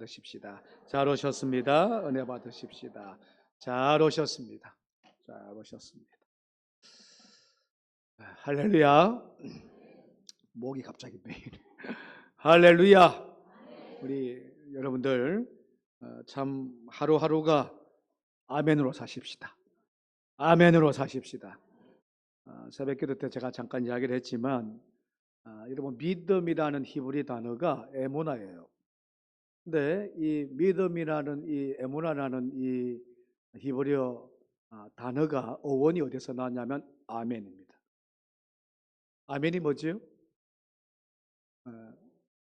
받으십시다. 잘 오셨습니다. 은혜 받으십시다. 잘 오셨습니다. 잘 오셨습니다. 할렐루야. 목이 갑자기 메이네. 할렐루야. 우리 여러분들 참 하루하루가 아멘으로 사십시다. 아멘으로 사십시다. 새벽기도 때 제가 잠깐 이야기를 했지만 여러분 믿음이라는 히브리 단어가 에모나예요. 근데 이 믿음이라는 이 에무나라는 이 히브리어 단어가 어원이 어디서 나왔냐면 아멘입니다. 아멘이 뭐지요?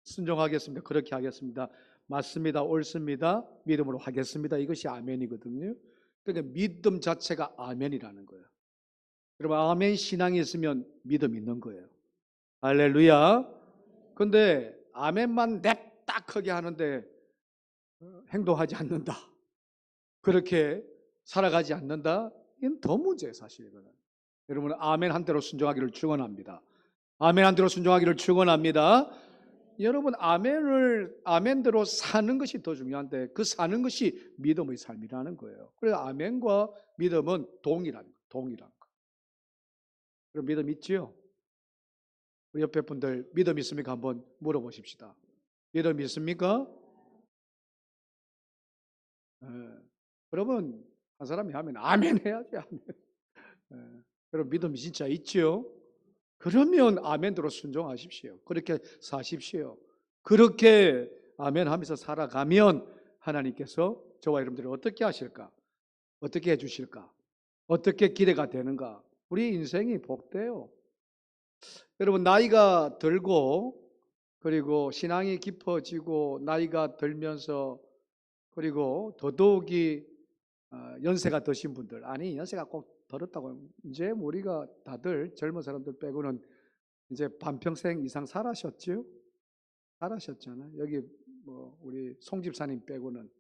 순종하겠습니다. 그렇게 하겠습니다. 맞습니다. 옳습니다. 믿음으로 하겠습니다. 이것이 아멘이거든요. 그러니까 믿음 자체가 아멘이라는 거예요. 여러분 아멘 신앙이 있으면 믿음 있는 거예요. 할렐루야. 근데 아멘만 냅딱 하게 하는데 행동하지 않는다. 그렇게 살아가지 않는다? 이건 더 문제예요, 사실 이거는. 여러분 아멘 한 대로 순종하기를 축원합니다. 아멘 한 대로 순종하기를 축원합니다. 여러분 아멘대로 사는 것이 더 중요한데 그 사는 것이 믿음의 삶이라는 거예요. 그래서 아멘과 믿음은 동일한 거. 그럼 믿음 있지요? 우리 옆에 분들 믿음 있습니까? 한번 물어보십시다. 믿음 있습니까? 예. 그러면 한 사람이 하면 아멘 해야지. 아멘. 예. 여러분 믿음이 진짜 있지요? 그러면 아멘대로 순종하십시오. 그렇게 사십시오. 그렇게 아멘 하면서 살아가면 하나님께서 저와 여러분들을 어떻게 하실까? 어떻게 해주실까? 어떻게 기대가 되는가? 우리 인생이 복돼요. 여러분 나이가 들고 그리고 신앙이 깊어지고 나이가 들면서 그리고 더더욱이 연세가 드신 분들, 아니 연세가 꼭 들었다고 이제 우리가 다들 젊은 사람들 빼고는 이제 반평생 이상 살아셨죠? 살아셨잖아요. 여기 뭐 우리 송 집사님 빼고는,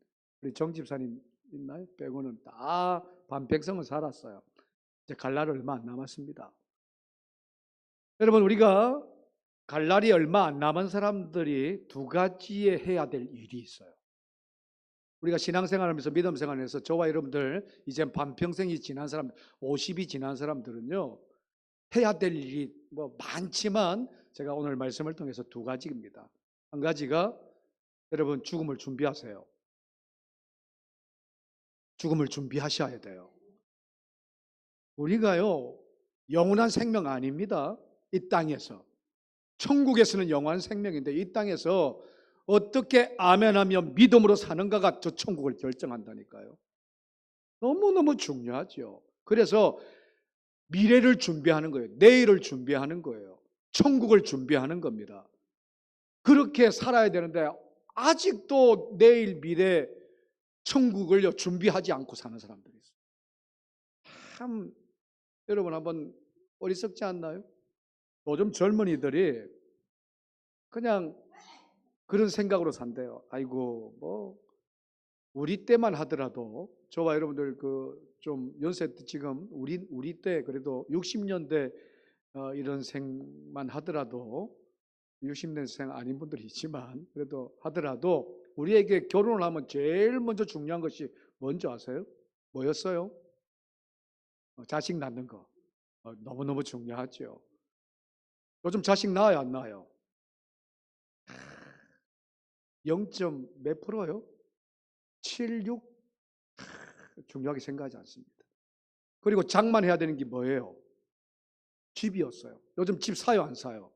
우리 정 집사님 있나요? 빼고는 다 반평생을 살았어요. 이제 갈 날이 얼마 안 남았습니다. 여러분 우리가 갈 날이 얼마 안 남은 사람들이 두 가지에 해야 될 일이 있어요. 우리가 신앙생활하면서 믿음 생활에서 저와 여러분들 이제 반평생이 지난 사람, 50이 지난 사람들은요 해야 될 일이 뭐 많지만 제가 오늘 말씀을 통해서 두 가지입니다. 한 가지가 여러분 죽음을 준비하세요. 죽음을 준비하셔야 돼요. 우리가요 영원한 생명 아닙니다. 이 땅에서. 천국에서는 영원한 생명인데 이 땅에서 어떻게 아멘하며 믿음으로 사는가가 저 천국을 결정한다니까요. 너무너무 중요하죠. 그래서 미래를 준비하는 거예요. 내일을 준비하는 거예요. 천국을 준비하는 겁니다. 그렇게 살아야 되는데 아직도 내일 미래 천국을 준비하지 않고 사는 사람들이 있어요. 참 여러분 한번 어리석지 않나요? 요즘 젊은이들이 그냥 그런 생각으로 산대요. 아이고 뭐 우리 때만 하더라도 저와 여러분들 그 좀 연세 지금 우리 때 그래도 60년대 이런 생만 하더라도 60년생 아닌 분들이 있지만 그래도 하더라도 우리에게 결혼을 하면 제일 먼저 중요한 것이 뭔지 아세요? 뭐였어요? 자식 낳는 거. 너무너무 중요하죠. 요즘 자식 낳아요, 안 낳아요? 0. 몇 프로요? 7, 6? 중요하게 생각하지 않습니다. 그리고 장만해야 되는 게 뭐예요? 집이었어요. 요즘 집 사요, 안 사요?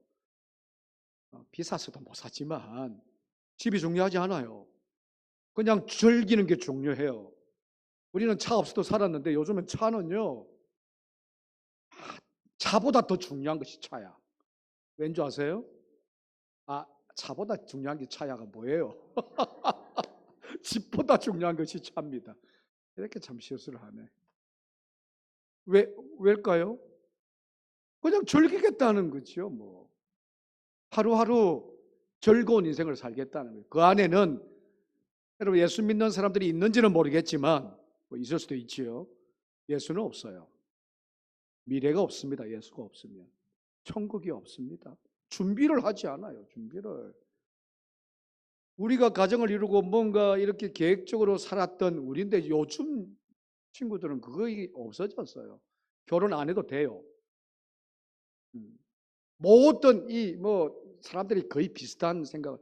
비싸서도 못 사지만 집이 중요하지 않아요. 그냥 즐기는 게 중요해요. 우리는 차 없어도 살았는데 요즘은 차는요, 차보다 더 중요한 것이 차야. 왠지 아세요? 차보다 중요한 게 차야가 뭐예요? 집보다 중요한 것이 차입니다. 이렇게 참 실수를 하네. 왜일까요? 그냥 즐기겠다는 거죠, 뭐. 하루하루 즐거운 인생을 살겠다는 거예요. 그 안에는 여러분 예수 믿는 사람들이 있는지는 모르겠지만 뭐 있을 수도 있지요. 예수는 없어요. 미래가 없습니다. 예수가 없으면. 천국이 없습니다. 준비를 하지 않아요. 준비를. 우리가 가정을 이루고 뭔가 이렇게 계획적으로 살았던 우리인데 요즘 친구들은 그거 없어졌어요. 결혼 안 해도 돼요. 모든 사람들이 거의 비슷한 생각.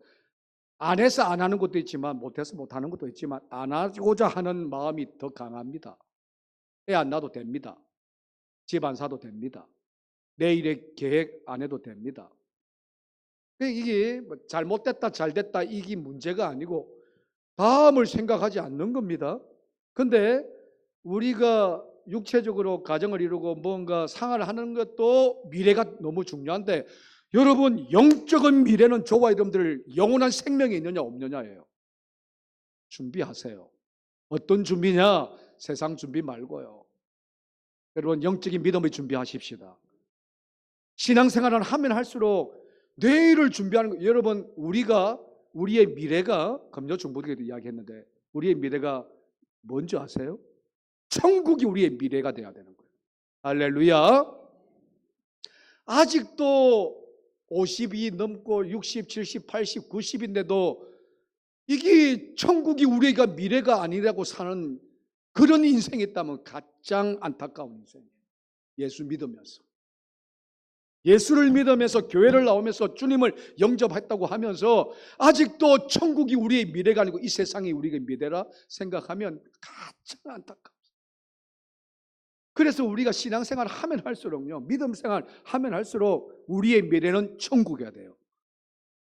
안 해서 안 하는 것도 있지만 못해서 못 하는 것도 있지만 안 하고자 하는 마음이 더 강합니다. 애 안 낳아도 됩니다. 집 안 사도 됩니다. 내일의 계획 안 해도 됩니다. 이게 잘못됐다 잘됐다 이게 문제가 아니고 다음을 생각하지 않는 겁니다. 근데 우리가 육체적으로 가정을 이루고 뭔가 생활을 하는 것도 미래가 너무 중요한데 여러분 영적인 미래는 저와 여러분들 영원한 생명이 있느냐 없느냐예요. 준비하세요. 어떤 준비냐? 세상 준비 말고요. 여러분 영적인 믿음을 준비하십시다. 신앙생활을 하면 할수록 내일을 준비하는 거. 여러분 우리의 미래가 금요 중보기에도 이야기했는데 우리의 미래가 뭔지 아세요? 천국이 우리의 미래가 돼야 되는 거예요. 할렐루야. 아직도 50이 넘고 60, 70, 80, 90인데도 이게 천국이 우리가 미래가 아니라고 사는 그런 인생이 있다면 가장 안타까운 인생이에요. 예수 믿으면서. 예수를 믿으면서 교회를 나오면서 주님을 영접했다고 하면서 아직도 천국이 우리의 미래가 아니고 이 세상이 우리의 미래라 생각하면 가장 안타까워요. 그래서 우리가 신앙생활을 하면 할수록요, 믿음생활 하면 할수록 우리의 미래는 천국이어야 돼요.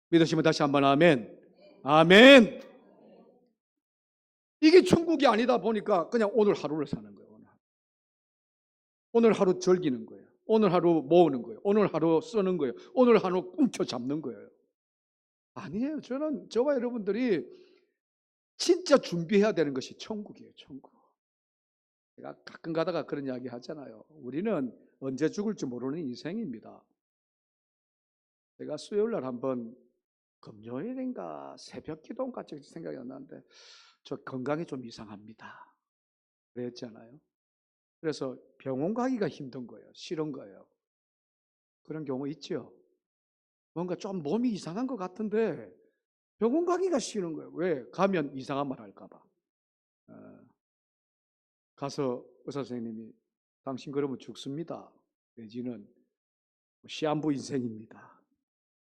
믿으시면 다시 한번 아멘. 아멘. 이게 천국이 아니다 보니까 그냥 오늘 하루를 사는 거예요. 오늘 하루 즐기는 거예요. 오늘 하루 모으는 거예요. 오늘 하루 쓰는 거예요. 오늘 하루 꿈켜잡는 거예요. 아니에요. 저와 여러분들이 진짜 준비해야 되는 것이 천국이에요. 천국. 제가 가끔 가다가 그런 이야기 하잖아요. 우리는 언제 죽을지 모르는 인생입니다. 제가 수요일 날 한번 금요일인가 새벽 기도인가 생각이 안 나는데 저 건강이 좀 이상합니다. 그랬잖아요. 그래서 병원 가기가 힘든 거예요. 싫은 거예요. 그런 경우 있죠. 뭔가 좀 몸이 이상한 것 같은데 병원 가기가 싫은 거예요. 왜? 가면 이상한 말 할까 봐. 가서 의사 선생님이 당신 그러면 죽습니다. 내지는 시한부 인생입니다.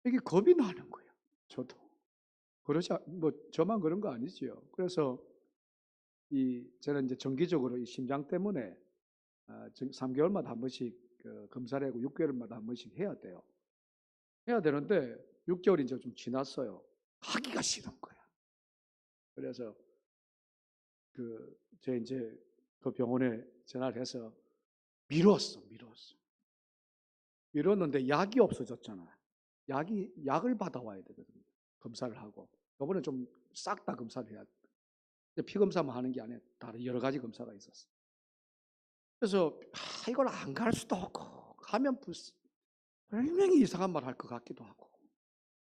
이게 겁이 나는 거예요. 저도. 저만 그런 거 아니지요. 그래서 저는 이제 정기적으로 이 심장 때문에 3개월마다 한 번씩 검사를 하고 6개월마다 한 번씩 해야 돼요. 해야 되는데 6개월이 이제 좀 지났어요. 하기가 싫은 거야. 그래서 제 이제 그 병원에 전화를 해서 미뤘는데 약이 없어졌잖아. 약을 받아와야 되거든요. 검사를 하고. 이번에 좀 싹 다 검사를 해야 돼. 피 검사만 하는 게 아니라 다른 여러 가지 검사가 있었어. 그래서 이걸 안 갈 수도 없고 가면 분명히 이상한 말 할 것 같기도 하고.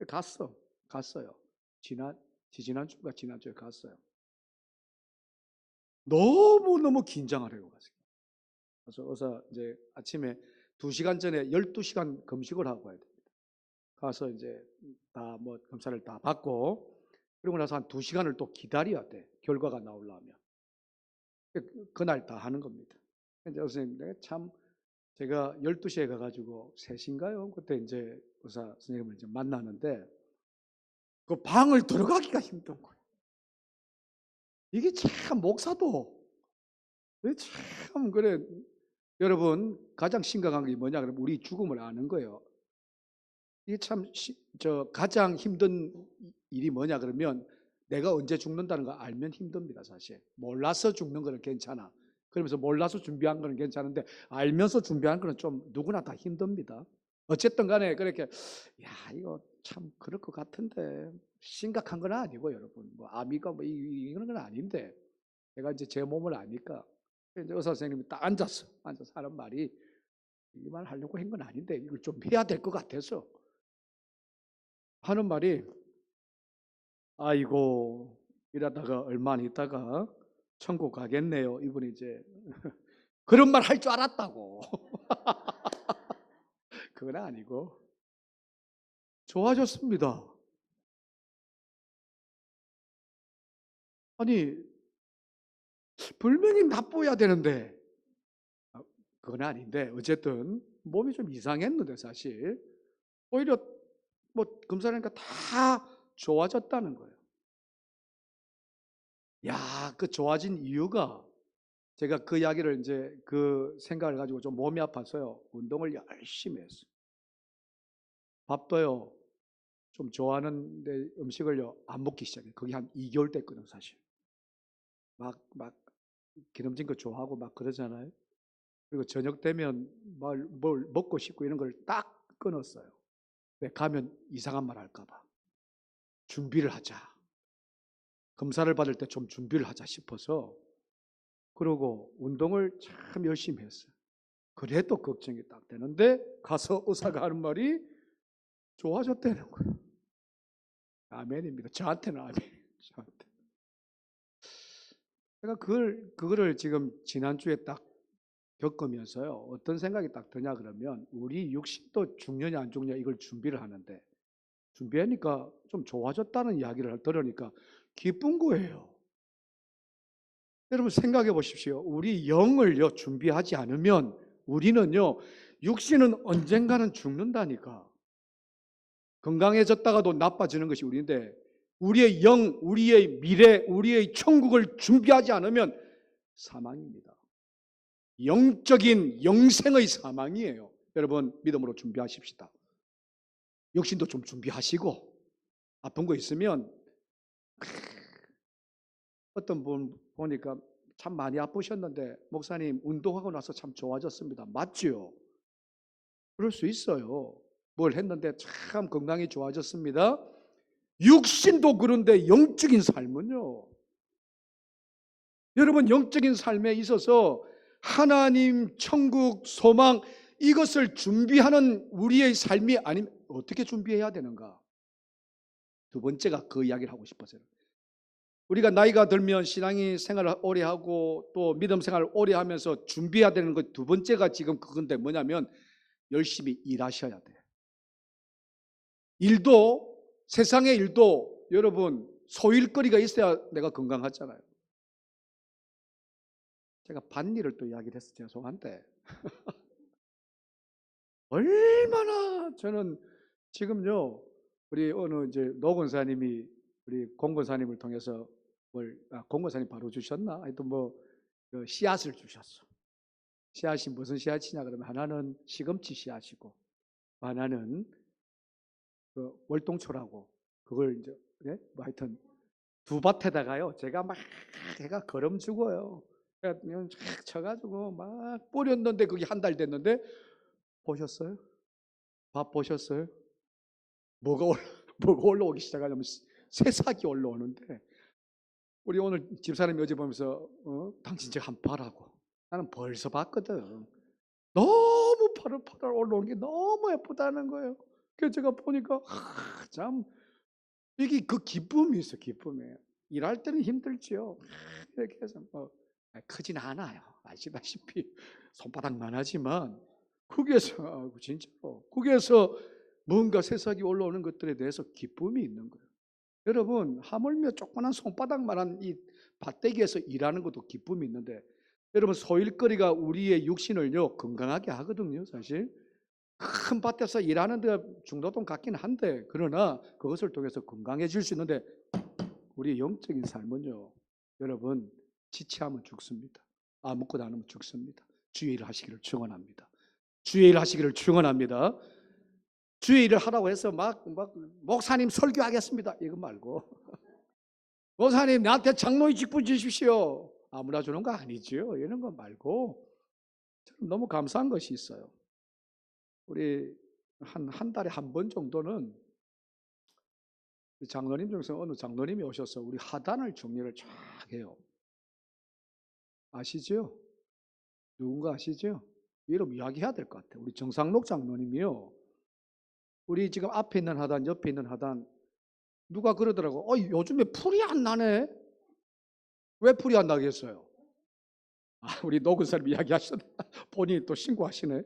갔어요. 지난주가 지난주에 갔어요. 너무너무 긴장을 해요. 그래서 의사 이제 아침에 2시간 전에 12시간 금식을 하고 가야 됩니다. 가서 이제 다 검사를 다 받고 그러고 나서 한 2시간을 또 기다려야 돼. 결과가 나오려면. 그날 다 하는 겁니다. 이제 선생님, 제가 12시에 가가지고 3시인가요? 그때 이제 의사 선생님을 이제 만나는데 그 방을 들어가기가 힘든 거예요. 이게 참 목사도 참 그래. 여러분 가장 심각한 게 뭐냐 그러면 우리 죽음을 아는 거예요. 이게 참 가장 힘든 일이 뭐냐 그러면 내가 언제 죽는다는 거 알면 힘듭니다. 사실 몰라서 죽는 거는 괜찮아. 그러면서 몰라서 준비한 거는 괜찮은데 알면서 준비한 거는 좀 누구나 다 힘듭니다. 어쨌든 간에 그렇게 이거 참 그럴 것 같은데 심각한 건 아니고 여러분 암이가 이런 건 아닌데 제가 이제 제 몸을 아니까 이제 의사 선생님이 딱 앉아서 하는 말이 이 말 하려고 한 건 아닌데 이걸 좀 해야 될 것 같아서 하는 말이 아이고 이러다가 얼마 안 있다가 천국 가겠네요. 이분이 이제 그런 말 할 줄 알았다고. 그건 아니고 좋아졌습니다. 아니 분명히 나빠야 되는데 그건 아닌데 어쨌든 몸이 좀 이상했는데 사실 오히려 뭐 검사하니까 다 좋아졌다는 거예요. 야, 그 좋아진 이유가 제가 그 이야기를 이제 그 생각을 가지고 좀 몸이 아파서요. 운동을 열심히 했어요. 밥도요. 좀 좋아하는데 음식을요. 안 먹기 시작해요. 그게 한 2개월 됐거든요, 사실. 막 기름진 거 좋아하고 막 그러잖아요. 그리고 저녁 되면 뭘 먹고 싶고 이런 걸 딱 끊었어요. 왜? 가면 이상한 말 할까 봐. 준비를 하자. 검사를 받을 때 좀 준비를 하자 싶어서 그러고 운동을 참 열심히 했어요. 그래도 걱정이 딱 되는데 가서 의사가 하는 말이 좋아졌다는 거예요. 아멘입니다. 저한테는 아멘. 저한테. 제가 그거를 지금 지난주에 딱 겪으면서요. 어떤 생각이 딱 드냐 그러면 우리 육신도 죽느냐 안 죽느냐 이걸 준비를 하는데 준비하니까 좀 좋아졌다는 이야기를 들으니까 기쁜 거예요. 여러분 생각해 보십시오. 우리 영을요 준비하지 않으면 우리는요 육신은 언젠가는 죽는다니까. 건강해졌다가도 나빠지는 것이 우리인데 우리의 영, 우리의 미래, 우리의 천국을 준비하지 않으면 사망입니다. 영적인 영생의 사망이에요. 여러분 믿음으로 준비하십시다. 육신도 좀 준비하시고 아픈 거 있으면 어떤 분 보니까 참 많이 아프셨는데 목사님 운동하고 나서 참 좋아졌습니다. 맞죠? 그럴 수 있어요. 뭘 했는데 참 건강이 좋아졌습니다. 육신도 그런데 영적인 삶은요. 여러분 영적인 삶에 있어서 하나님, 천국, 소망 이것을 준비하는 우리의 삶이 아니면 어떻게 준비해야 되는가? 두 번째가 그 이야기를 하고 싶어서요. 우리가 나이가 들면 신앙이 생활을 오래 하고 또 믿음 생활을 오래 하면서 준비해야 되는 것 두 번째가 지금 그건데 뭐냐면 열심히 일하셔야 돼요. 일도 세상의 일도 여러분 소일거리가 있어야 내가 건강하잖아요. 제가 밭일을 또 이야기를 해서 죄송한데 얼마나 저는 지금요 우리 어느 이제 노 권사님이 우리 공 권사님을 통해서 공 권사님 바로 주셨나? 하여튼 그 씨앗을 주셨어. 씨앗이 무슨 씨앗이냐 그러면 하나는 시금치 씨앗이고 하나는 그 월동초라고 그걸 이제 네? 뭐 하여튼 두 밭에다가요 제가 막 걔가 걸음 죽어요. 그냥 쫙 쳐가지고 막 뿌렸는데 그게 한 달 됐는데 보셨어요? 밥 보셨어요? 뭐가 뭐가 올라오기 시작하냐면 새싹이 올라오는데 우리 오늘 집사람이 어제 보면서 당신 저 한번 봐라고 나는 벌써 봤거든. 너무 파릇파릇 올라오는 게 너무 예쁘다는 거예요. 그래서 제가 보니까 참 이게 그 기쁨이 있어 기쁨이. 일할 때는 힘들지요. 이렇게 해서 크진 않아요. 아시다시피 손바닥만 하지만 거기에서 진짜로 거기에서 뭔가 새싹이 올라오는 것들에 대해서 기쁨이 있는 거예요. 여러분 하물며 조그만 손바닥만한 이 밭대기에서 일하는 것도 기쁨이 있는데 여러분 소일거리가 우리의 육신을요 건강하게 하거든요. 사실 큰 밭에서 일하는 데가 중노동 같긴 한데 그러나 그것을 통해서 건강해질 수 있는데 우리의 영적인 삶은요 여러분 지체하면 죽습니다. 아무것도 안 하면 죽습니다. 주의 일을 하시기를 축원합니다. 주의 일 하시기를 축원합니다. 주의 일을 하라고 해서 막 목사님 설교하겠습니다 이거 말고 목사님 나한테 장로의 직분 주십시오 아무나 주는 거 아니죠. 이런 거 말고 저는 너무 감사한 것이 있어요. 우리 한 달에 한 번 정도는 장로님 중에서 어느 장로님이 오셔서 우리 하단을 정리를 쫙 해요. 아시죠? 누군가 아시죠? 이름 이야기해야 될 것 같아요. 우리 정상록 장로님이요. 우리 지금 앞에 있는 하단, 옆에 있는 하단 누가 그러더라고. 요즘에 풀이 안 나네. 왜 풀이 안 나겠어요? 우리 녹은 사람 이야기하셨나? 본인이 또 신고하시네.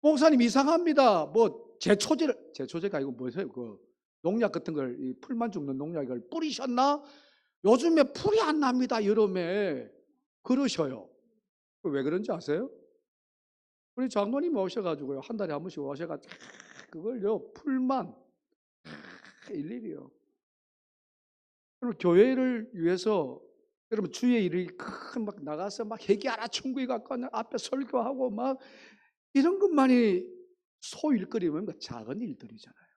목사님 이상합니다. 제초제가 아니고 뭐세요? 그 농약 같은 걸 이 풀만 죽는 농약을 뿌리셨나? 요즘에 풀이 안 납니다, 여름에. 그러셔요. 왜 그런지 아세요? 우리 장로님이 오셔가지고요, 한 달에 한 번씩 오셔가지고 그걸요, 풀만 일일이요. 여러분, 교회를 위해서 여러분 주의 일이 큰 막 나가서 막 회개하라 충고히 갖고 앞에 설교하고 막 이런 것만이 소일거리면 그 작은 일들이잖아요.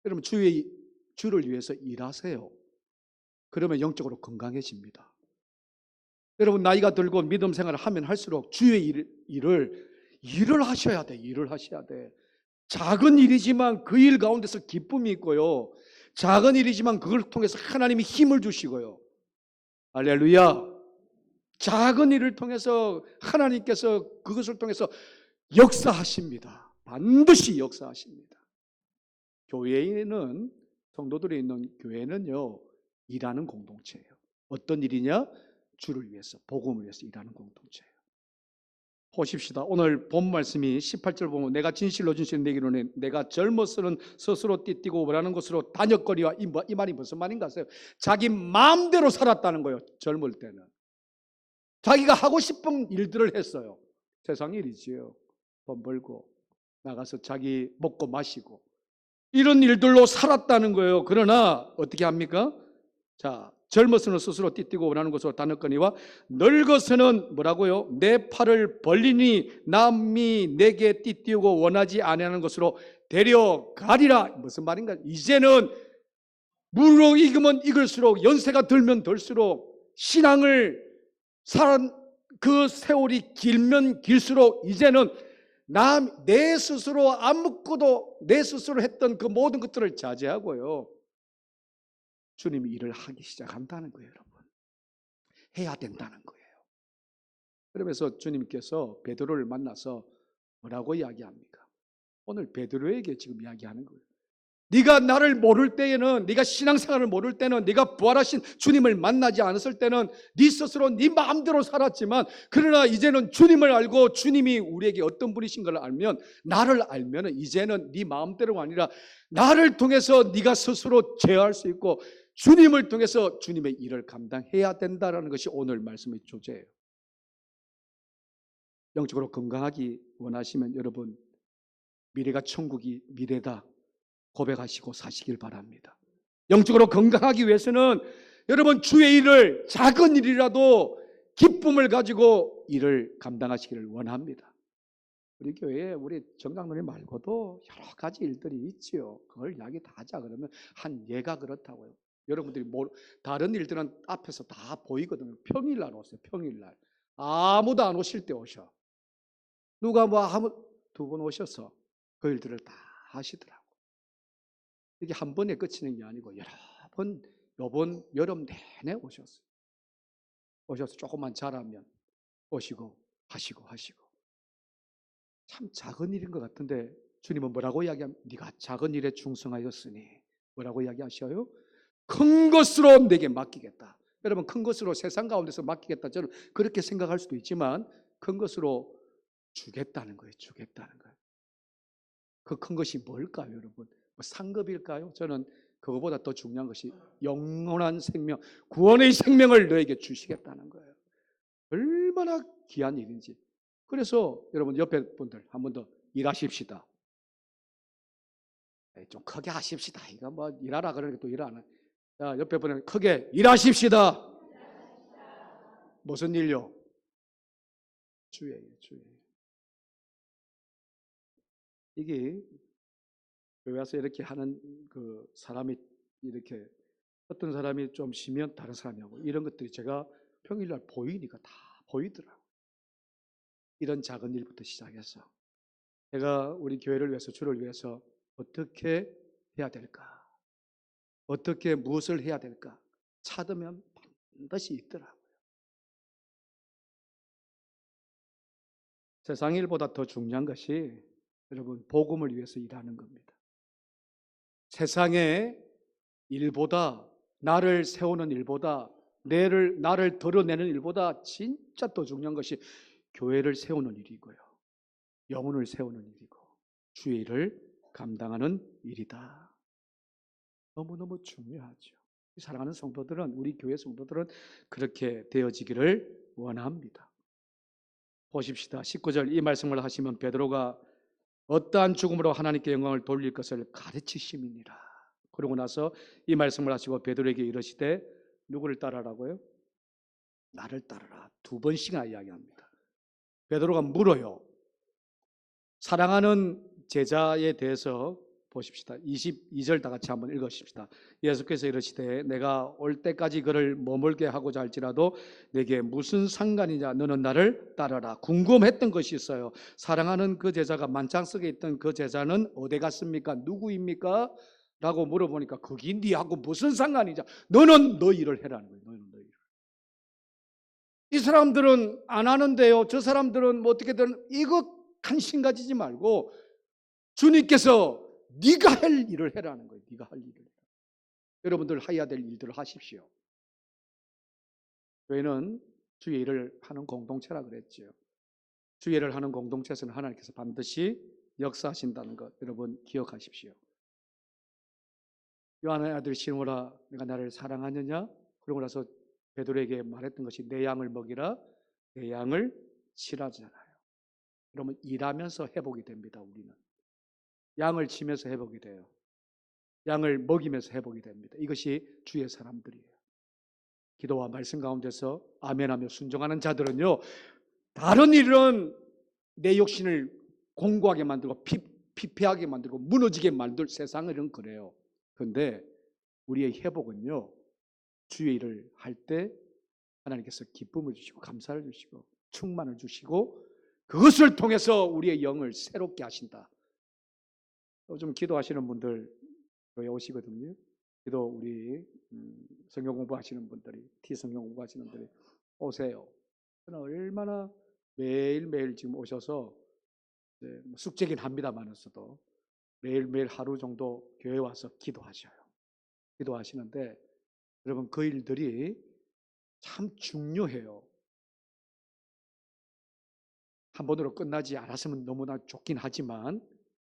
여러분 주를 위해서 일하세요. 그러면 영적으로 건강해집니다. 여러분 나이가 들고 믿음 생활을 하면 할수록 주의 일을 하셔야 돼. 일을 하셔야 돼. 작은 일이지만 그 일 가운데서 기쁨이 있고요. 작은 일이지만 그걸 통해서 하나님이 힘을 주시고요. 할렐루야. 작은 일을 통해서 하나님께서 그것을 통해서 역사하십니다. 반드시 역사하십니다. 교회에는 성도들이 있는 교회는요, 일하는 공동체예요. 어떤 일이냐? 주를 위해서, 복음을 위해서 일하는 공동체예요. 보십시다. 오늘 본 말씀이 18절 보면 내가 진실로 내기로는 내가 젊어서는 스스로 띠뛰고 원하는 것으로 다녔거니와 이 말이 무슨 말인가 하세요? 자기 마음대로 살았다는 거예요. 젊을 때는. 자기가 하고 싶은 일들을 했어요. 세상 일이지요. 돈 벌고 나가서 자기 먹고 마시고 이런 일들로 살았다는 거예요. 그러나 어떻게 합니까? 자, 젊어서는 스스로 띠뛰고 원하는 것으로 다녔거니와 늙어서는 뭐라고요? 내 팔을 벌리니 남이 내게 띠뛰고 원하지 아니하는 것으로 데려가리라. 무슨 말인가? 이제는 물로 익으면 익을수록 연세가 들면 들수록 신앙을 살은 그 세월이 길면 길수록 이제는 내 스스로 아무것도 내 스스로 했던 그 모든 것들을 자제하고요. 주님이 일을 하기 시작한다는 거예요, 여러분. 해야 된다는 거예요. 그러면서 주님께서 베드로를 만나서 뭐라고 이야기합니까? 오늘 베드로에게 지금 이야기하는 거예요. 네가 나를 모를 때에는, 네가 신앙생활을 모를 때는, 네가 부활하신 주님을 만나지 않았을 때는 네 스스로 네 마음대로 살았지만, 그러나 이제는 주님을 알고 주님이 우리에게 어떤 분이신 걸 알면, 나를 알면 이제는 네 마음대로가 아니라 나를 통해서 네가 스스로 제어할 수 있고 주님을 통해서 주님의 일을 감당해야 된다는 것이 오늘 말씀의 주제예요. 영적으로 건강하기 원하시면 여러분, 미래가 천국이 미래다 고백하시고 사시길 바랍니다. 영적으로 건강하기 위해서는 여러분 주의 일을 작은 일이라도 기쁨을 가지고 일을 감당하시기를 원합니다. 우리 교회에 우리 정장로님 말고도 여러 가지 일들이 있지요. 그걸 이야기 다 하자 그러면 한 예가 그렇다고요. 여러분들이 다른 일들은 앞에서 다 보이거든요. 평일날 오세요. 평일날. 아무도 안 오실 때 오셔. 누가 두 번 오셔서 그 일들을 다 하시더라고요. 이게 한 번에 끝이는 게 아니고 여러 번, 요번 여름 내내 오셨어요. 오셔서 조금만 잘하면 오시고 하시고 참 작은 일인 것 같은데 주님은 뭐라고 이야기하면 네가 작은 일에 충성하였으니 뭐라고 이야기하셔요? 큰 것으로 내게 맡기겠다. 여러분 큰 것으로 세상 가운데서 맡기겠다. 저는 그렇게 생각할 수도 있지만 큰 것으로 주겠다는 거예요. 주겠다는 거예요. 그 큰 것이 뭘까요, 여러분? 뭐 상급일까요? 저는 그거보다 더 중요한 것이 영원한 생명, 구원의 생명을 너에게 주시겠다는 거예요. 얼마나 귀한 일인지. 그래서 여러분 옆에 분들 한 번 더 일하십시다. 좀 크게 하십시다. 이거 뭐 일하라 그러니까 또 일 안 해. 자, 옆에 분은 크게 일하십시다. 무슨 일요? 주예요, 주예요. 이게 교회 와서 이렇게 하는 그 사람이 이렇게 어떤 사람이 좀 쉬면 다른 사람이 하고 이런 것들이 제가 평일날 보이니까 다 보이더라고요. 이런 작은 일부터 시작해서 제가 우리 교회를 위해서 주를 위해서 어떻게 해야 될까? 어떻게 무엇을 해야 될까? 찾으면 반드시 있더라고요. 세상 일보다 더 중요한 것이 여러분 복음을 위해서 일하는 겁니다. 세상의 일보다 나를 세우는 일보다 나를 드러내는 일보다 진짜 더 중요한 것이 교회를 세우는 일이고요. 영혼을 세우는 일이고 주의 일을 감당하는 일이다. 너무너무 중요하죠. 사랑하는 성도들은, 우리 교회 성도들은 그렇게 되어지기를 원합니다. 보십시다. 19절 이 말씀을 하시면 베드로가 어떠한 죽음으로 하나님께 영광을 돌릴 것을 가르치심이니라. 그러고 나서 이 말씀을 하시고 베드로에게 이르시되 누구를 따르라고요? 나를 따르라. 2번씩이나 이야기합니다. 베드로가 물어요. 사랑하는 제자에 대해서 보십시다. 22절 다 같이 한번 읽으십시다. 예수께서 이르시되 내가 올 때까지 그를 머물게 하고자 할지라도 내게 무슨 상관이냐, 너는 나를 따르라. 궁금했던 것이 있어요. 사랑하는 그 제자가 만찬 속에 있던 그 제자는 어디 갔습니까? 누구입니까? 라고 물어보니까 그게 니하고 무슨 상관이냐, 너는 너 일을 해라는 거예요. 너는 너 일을. 이 사람들은 안 하는데요, 저 사람들은 뭐 어떻게든, 이거 관심 가지지 말고 주님께서 네가 할 일을 해라는 거예요. 네가 할 일을. 여러분들 해야 될 일들을 하십시오. 교회는 주의 일을 하는 공동체라 그랬죠. 주의 일을 하는 공동체에서는 하나님께서 반드시 역사하신다는 것 여러분 기억하십시오. 요한의 아들 시모라, 내가 나를 사랑하느냐? 그러고 나서 베드로에게 말했던 것이 내 양을 먹이라, 내 양을 치라잖아요. 그러면 일하면서 회복이 됩니다. 우리는 양을 치면서 회복이 돼요. 양을 먹이면서 회복이 됩니다. 이것이 주의 사람들이에요. 기도와 말씀 가운데서 아멘하며 순종하는 자들은요, 다른 일은 내 욕심을 공고하게 만들고 피폐하게 만들고 무너지게 만들 세상은 그래요. 그런데 우리의 회복은요, 주의 일을 할 때 하나님께서 기쁨을 주시고 감사를 주시고 충만을 주시고 그것을 통해서 우리의 영을 새롭게 하신다. 요즘 기도하시는 분들 교회 오시거든요. 기도 우리 성경 공부하시는 분들이, T성경 공부하시는 분들이 오세요. 얼마나 매일매일 지금 오셔서 숙제긴 합니다만서도 매일매일 하루 정도 교회 와서 기도하셔요. 기도하시는데 여러분 그 일들이 참 중요해요. 한 번으로 끝나지 않았으면 너무나 좋긴 하지만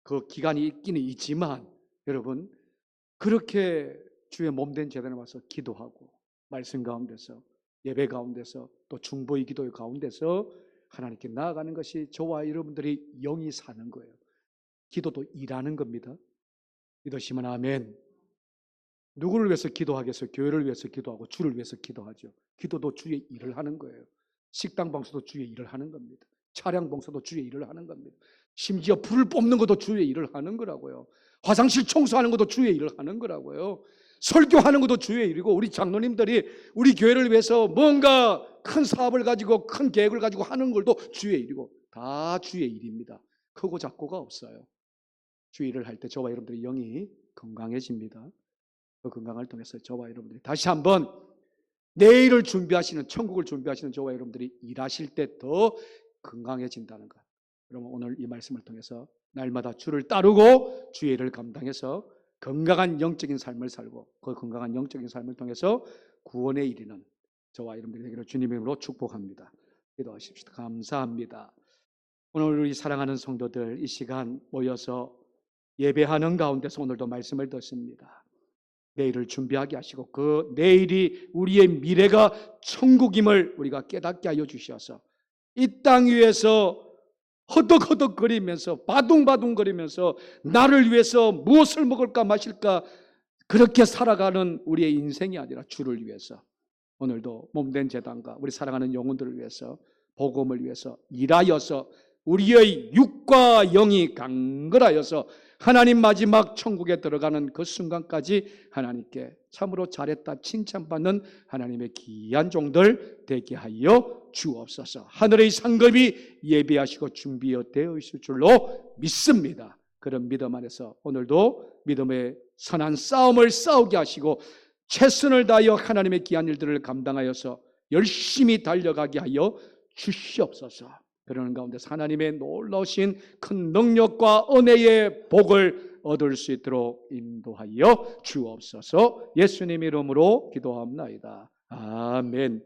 그 기간이 있기는 있지만 여러분 그렇게 주의 몸된 제단에 와서 기도하고 말씀 가운데서 예배 가운데서 또 중보의 기도의 가운데서 하나님께 나아가는 것이 저와 여러분들이 영이 사는 거예요. 기도도 일하는 겁니다. 믿으시면 아멘. 누구를 위해서 기도하겠어요? 교회를 위해서 기도하고 주를 위해서 기도하죠. 기도도 주의 일을 하는 거예요. 식당 봉사도 주의 일을 하는 겁니다. 차량 봉사도 주의 일을 하는 겁니다. 심지어 불을 뽑는 것도 주의 일을 하는 거라고요. 화장실 청소하는 것도 주의 일을 하는 거라고요. 설교하는 것도 주의 일이고 우리 장로님들이 우리 교회를 위해서 뭔가 큰 사업을 가지고 큰 계획을 가지고 하는 것도 주의 일이고 다 주의 일입니다. 크고 작고가 없어요. 주의 일을 할 때 저와 여러분들의 영이 건강해집니다. 그 건강을 통해서 저와 여러분들이 다시 한번 내일을 준비하시는, 천국을 준비하시는 저와 여러분들이 일하실 때 더 건강해진다는 것. 그러면 오늘 이 말씀을 통해서 날마다 주를 따르고 주의 일을 감당해서 건강한 영적인 삶을 살고 그 건강한 영적인 삶을 통해서 구원에 이르는 저와 여러분들이 되기를 주님의 이름으로 축복합니다. 기도하십시다. 감사합니다. 오늘 우리 사랑하는 성도들 이 시간 모여서 예배하는 가운데서 오늘도 말씀을 듣습니다. 내일을 준비하게 하시고 그 내일이 우리의 미래가 천국임을 우리가 깨닫게 하여 주셔서 이 땅 위에서 허덕허덕거리면서 바둥바둥거리면서 나를 위해서 무엇을 먹을까 마실까 그렇게 살아가는 우리의 인생이 아니라 주를 위해서 오늘도 몸된 제단과 우리 사랑하는 영혼들을 위해서 복음을 위해서 일하여서 우리의 육과 영이 강건하여서 하나님 마지막 천국에 들어가는 그 순간까지 하나님께 참으로 잘했다 칭찬받는 하나님의 귀한 종들 되게 하여 주옵소서. 하늘의 상급이 예비하시고 준비되어 있을 줄로 믿습니다. 그런 믿음 안에서 오늘도 믿음의 선한 싸움을 싸우게 하시고 최선을 다하여 하나님의 귀한 일들을 감당하여서 열심히 달려가게 하여 주시옵소서. 그러는 가운데서 하나님의 놀라우신 큰 능력과 은혜의 복을 얻을 수 있도록 인도하여 주옵소서. 예수님 이름으로 기도합나이다. 아멘.